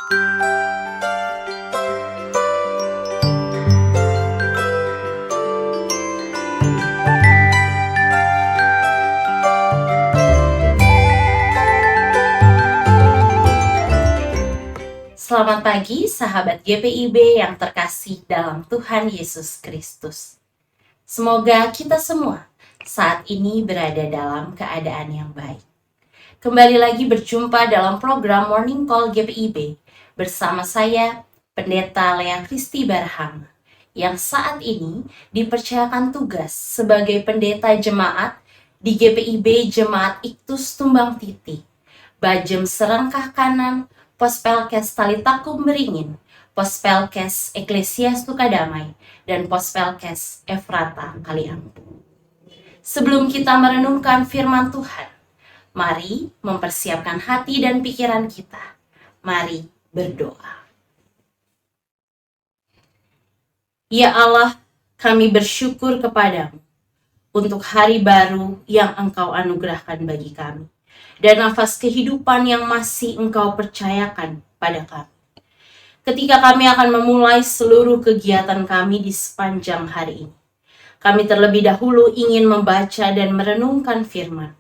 Selamat pagi sahabat GPIB yang terkasih dalam Tuhan Yesus Kristus. Semoga kita semua saat ini berada dalam keadaan yang baik. Kembali lagi berjumpa dalam program Morning Call GPIB bersama saya, Pendeta Lea Kristi Barham, yang saat ini dipercayakan tugas sebagai pendeta jemaat di GPIB Jemaat Iktus Tumbang Titi, Bajem Serengkah Kanan, Pospelkes Talitakum Beringin, Pospelkes Eklesias Tukadamai, dan Pospelkes Efrata Kaliampu. Sebelum kita merenungkan firman Tuhan, mari mempersiapkan hati dan pikiran kita. Mari berdoa. Ya Allah, kami bersyukur kepadamu untuk hari baru yang Engkau anugerahkan bagi kami, dan nafas kehidupan yang masih Engkau percayakan pada kami. Ketika kami akan memulai seluruh kegiatan kami di sepanjang hari ini, kami terlebih dahulu ingin membaca dan merenungkan firman.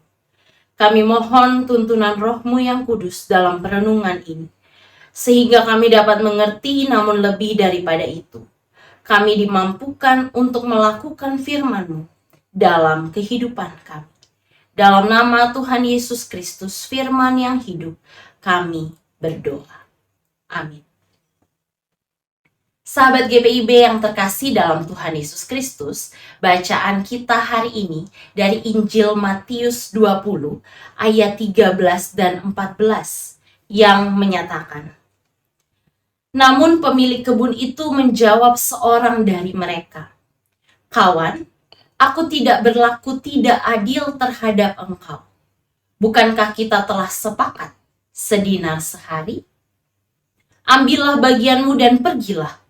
Kami mohon tuntunan Roh-Mu yang kudus dalam perenungan ini, sehingga kami dapat mengerti, namun lebih daripada itu, kami dimampukan untuk melakukan firman-Mu dalam kehidupan kami. Dalam nama Tuhan Yesus Kristus, firman yang hidup, kami berdoa. Amin. Sahabat GPIB yang terkasih dalam Tuhan Yesus Kristus, bacaan kita hari ini dari Injil Matius 20 ayat 13 dan 14 yang menyatakan, namun pemilik kebun itu menjawab seorang dari mereka, "Kawan, aku tidak berlaku tidak adil terhadap engkau. Bukankah kita telah sepakat sedinar sehari? Ambillah bagianmu dan pergilah.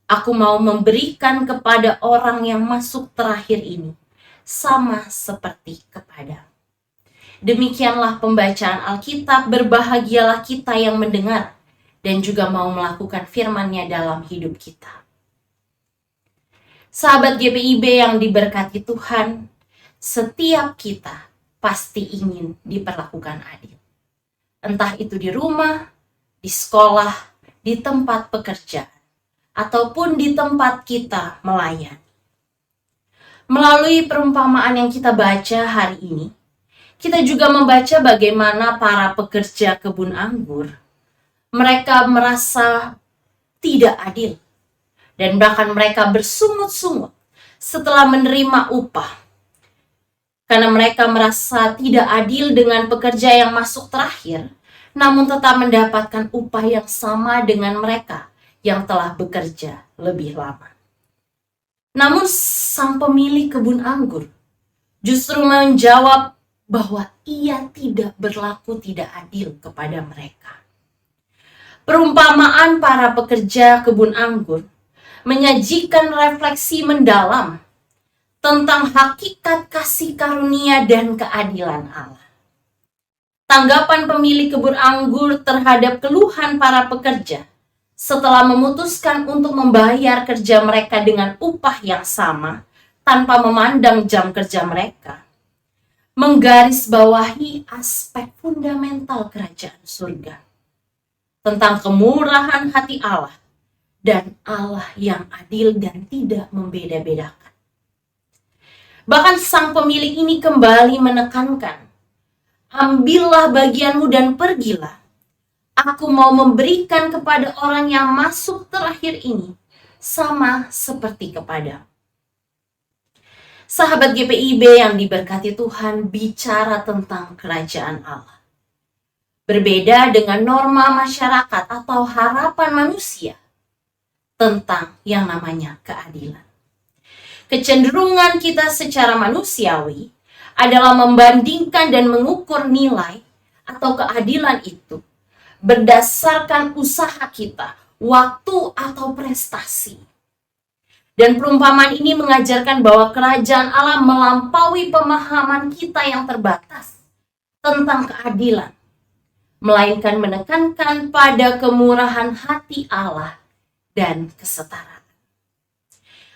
Aku mau memberikan kepada orang yang masuk terakhir ini, sama seperti kepadamu." Demikianlah pembacaan Alkitab. Berbahagialah kita yang mendengar dan juga mau melakukan firman-Nya dalam hidup kita. Sahabat GPIB yang diberkati Tuhan, setiap kita pasti ingin diperlakukan adil. Entah itu di rumah, di sekolah, di tempat pekerjaan, ataupun di tempat kita melayani. Melalui perumpamaan yang kita baca hari ini, kita juga membaca bagaimana para pekerja kebun anggur, mereka merasa tidak adil. Dan bahkan mereka bersungut-sungut setelah menerima upah. Karena mereka merasa tidak adil dengan pekerja yang masuk terakhir, namun tetap mendapatkan upah yang sama dengan mereka yang telah bekerja lebih lama. Namun sang pemilik kebun anggur justru menjawab bahwa ia tidak berlaku tidak adil kepada mereka. Perumpamaan para pekerja kebun anggur menyajikan refleksi mendalam tentang hakikat kasih karunia dan keadilan Allah. Tanggapan pemilik kebun anggur terhadap keluhan para pekerja setelah memutuskan untuk membayar kerja mereka dengan upah yang sama tanpa memandang jam kerja mereka, menggarisbawahi aspek fundamental kerajaan surga tentang kemurahan hati Allah dan Allah yang adil dan tidak membeda-bedakan. Bahkan sang pemilik ini kembali menekankan, ambillah bagianmu dan pergilah. Aku mau memberikan kepada orang yang masuk terakhir ini, sama seperti kepadamu. Sahabat GPIB yang diberkati Tuhan, bicara tentang kerajaan Allah. Berbeda dengan norma masyarakat atau harapan manusia tentang yang namanya keadilan. Kecenderungan kita secara manusiawi adalah membandingkan dan mengukur nilai atau keadilan itu berdasarkan usaha kita, waktu atau prestasi. Dan perumpamaan ini mengajarkan bahwa kerajaan Allah melampaui pemahaman kita yang terbatas tentang keadilan. melainkan menekankan pada kemurahan hati Allah dan kesetaraan.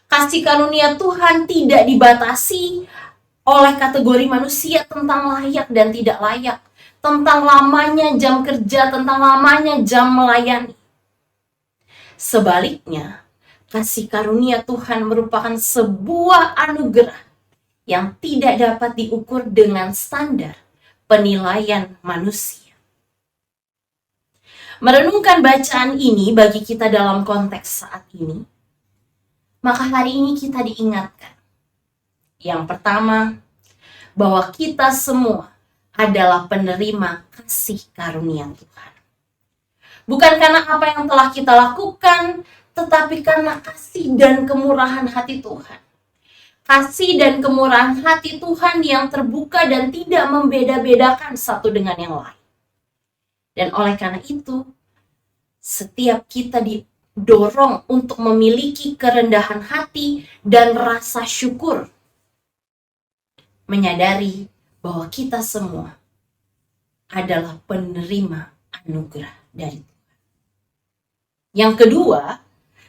Kasih karunia Tuhan tidak dibatasi oleh kategori manusia tentang layak dan tidak layak, tentang lamanya jam kerja, tentang lamanya jam melayani. Sebaliknya, kasih karunia Tuhan merupakan sebuah anugerah yang tidak dapat diukur dengan standar penilaian manusia. Merenungkan bacaan ini bagi kita dalam konteks saat ini, maka hari ini kita diingatkan. Yang pertama, bahwa kita semua adalah penerima kasih karunia Tuhan. Bukan karena apa yang telah kita lakukan, tetapi karena kasih dan kemurahan hati Tuhan. Kasih dan kemurahan hati Tuhan yang terbuka dan tidak membeda-bedakan satu dengan yang lain. Dan oleh karena itu, setiap kita didorong untuk memiliki kerendahan hati dan rasa syukur. Menyadari bahwa kita semua adalah penerima anugerah dari Tuhan. Yang kedua,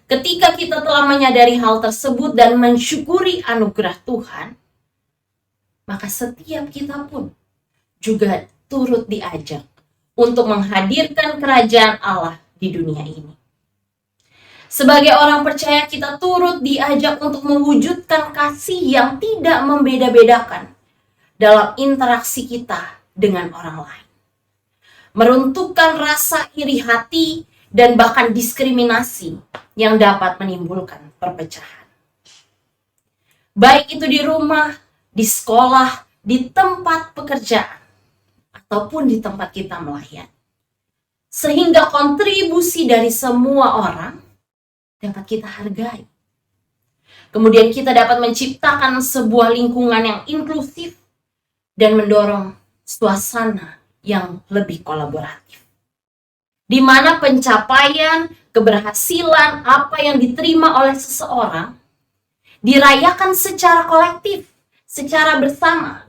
ketika kita telah menyadari hal tersebut dan mensyukuri anugerah Tuhan, maka setiap kita pun juga turut diajak untuk menghadirkan kerajaan Allah di dunia ini. Sebagai orang percaya, kita turut diajak untuk mewujudkan kasih yang tidak membeda-bedakan dalam interaksi kita dengan orang lain. Meruntuhkan rasa iri hati dan bahkan diskriminasi yang dapat menimbulkan perpecahan. Baik itu di rumah, di sekolah, di tempat pekerjaan, ataupun di tempat kita melayani. Sehingga kontribusi dari semua orang dapat kita hargai. Kemudian kita dapat menciptakan sebuah lingkungan yang inklusif dan mendorong suasana yang lebih kolaboratif, di mana pencapaian, keberhasilan, apa yang diterima oleh seseorang dirayakan secara kolektif, secara bersama,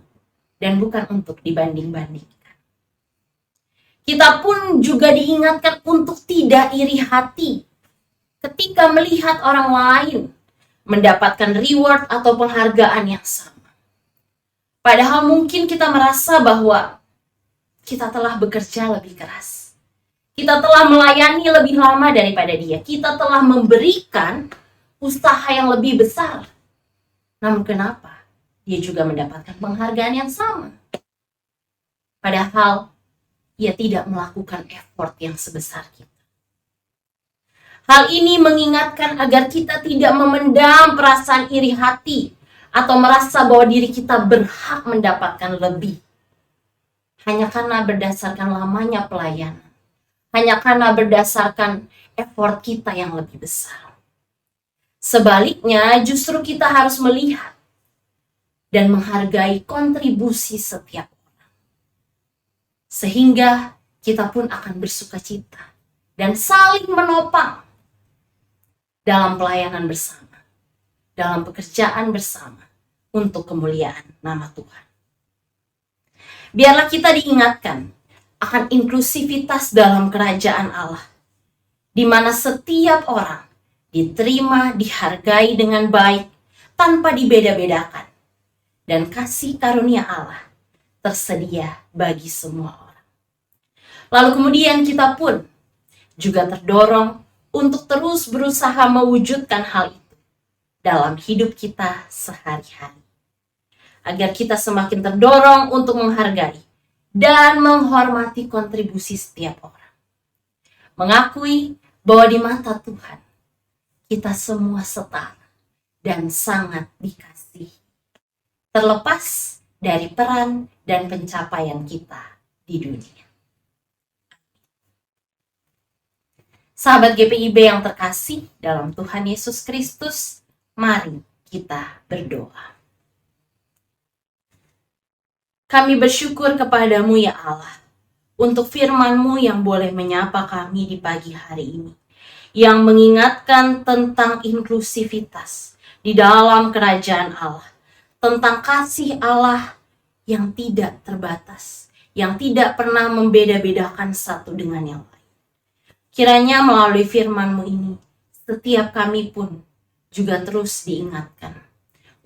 dan bukan untuk dibanding-bandingkan. Kita pun juga diingatkan untuk tidak iri hati ketika melihat orang lain mendapatkan reward atau penghargaan yang sama. Padahal mungkin kita merasa bahwa kita telah bekerja lebih keras. Kita telah melayani lebih lama daripada dia. Kita telah memberikan usaha yang lebih besar. Namun kenapa dia juga mendapatkan penghargaan yang sama? Padahal ia tidak melakukan effort yang sebesar kita. Hal ini mengingatkan agar kita tidak memendam perasaan iri hati atau merasa bahwa diri kita berhak mendapatkan lebih. Hanya karena berdasarkan lamanya pelayanan. Hanya karena berdasarkan effort kita yang lebih besar. Sebaliknya, justru kita harus melihat dan menghargai kontribusi setiap orang. Sehingga kita pun akan bersukacita dan saling menopang dalam pelayanan bersama, dalam pekerjaan bersama untuk kemuliaan nama Tuhan. Biarlah kita diingatkan akan inklusivitas dalam kerajaan Allah, di mana setiap orang diterima, dihargai dengan baik tanpa dibeda-bedakan, dan kasih karunia Allah tersedia bagi semua orang. Lalu kemudian kita pun juga terdorong untuk terus berusaha mewujudkan hal itu dalam hidup kita sehari-hari. Agar kita semakin terdorong untuk menghargai dan menghormati kontribusi setiap orang. Mengakui bahwa di mata Tuhan, kita semua setara dan sangat dikasihi. Terlepas dari peran dan pencapaian kita di dunia. Sahabat GPIB yang terkasih dalam Tuhan Yesus Kristus, mari kita berdoa. Kami bersyukur kepadamu ya Allah, untuk firman-Mu yang boleh menyapa kami di pagi hari ini, yang mengingatkan tentang inklusivitas di dalam kerajaan Allah, tentang kasih Allah yang tidak terbatas, yang tidak pernah membeda-bedakan satu dengan yang lain. Kiranya melalui firman-Mu ini, setiap kami pun juga terus diingatkan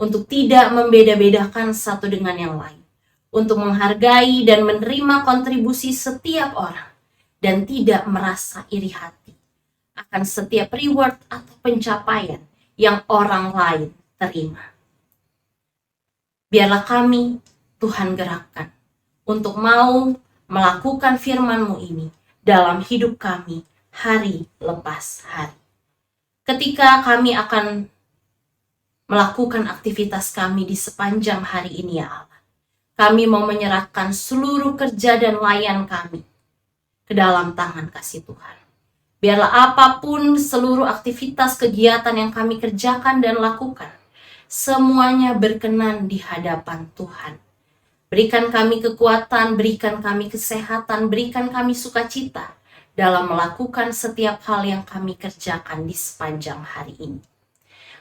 untuk tidak membeda-bedakan satu dengan yang lain, untuk menghargai dan menerima kontribusi setiap orang, dan tidak merasa iri hati akan setiap reward atau pencapaian yang orang lain terima. Biarlah kami, Tuhan, gerakkan untuk mau melakukan firman-Mu ini dalam hidup kami hari lepas hari. Ketika kami akan melakukan aktivitas kami di sepanjang hari ini, ya Allah, kami mau menyerahkan seluruh kerja dan layan kami ke dalam tangan kasih Tuhan. Biarlah apapun seluruh aktivitas kegiatan yang kami kerjakan dan lakukan, semuanya berkenan di hadapan Tuhan. Berikan kami kekuatan, berikan kami kesehatan, berikan kami sukacita dalam melakukan setiap hal yang kami kerjakan di sepanjang hari ini.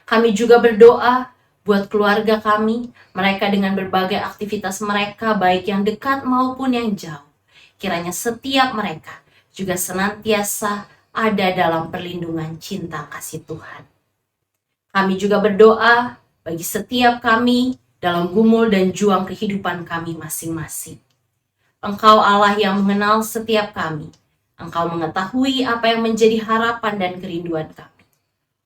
Kami juga berdoa buat keluarga kami, mereka dengan berbagai aktivitas mereka, baik yang dekat maupun yang jauh. Kiranya setiap mereka juga senantiasa ada dalam perlindungan cinta kasih Tuhan. Kami juga berdoa bagi setiap kami dalam gumul dan juang kehidupan kami masing-masing. Engkau Allah yang mengenal setiap kami. Engkau mengetahui apa yang menjadi harapan dan kerinduan kami.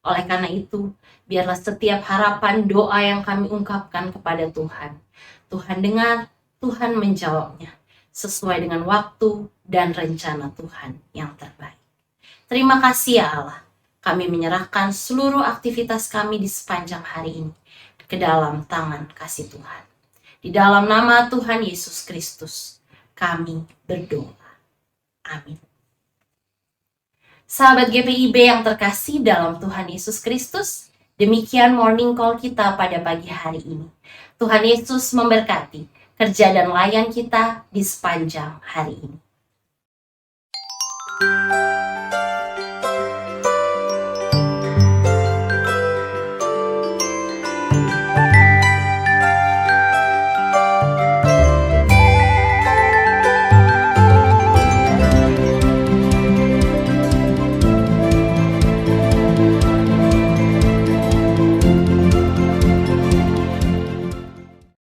Oleh karena itu, biarlah setiap harapan doa yang kami ungkapkan kepada Tuhan, Tuhan dengar, Tuhan menjawabnya sesuai dengan waktu dan rencana Tuhan yang terbaik. Terima kasih ya Allah, kami menyerahkan seluruh aktivitas kami di sepanjang hari ini ke dalam tangan kasih Tuhan. Di dalam nama Tuhan Yesus Kristus, kami berdoa. Amin. Sahabat GPIB yang terkasih dalam Tuhan Yesus Kristus, demikian morning call kita pada pagi hari ini. Tuhan Yesus memberkati kerja dan layan kita di sepanjang hari ini.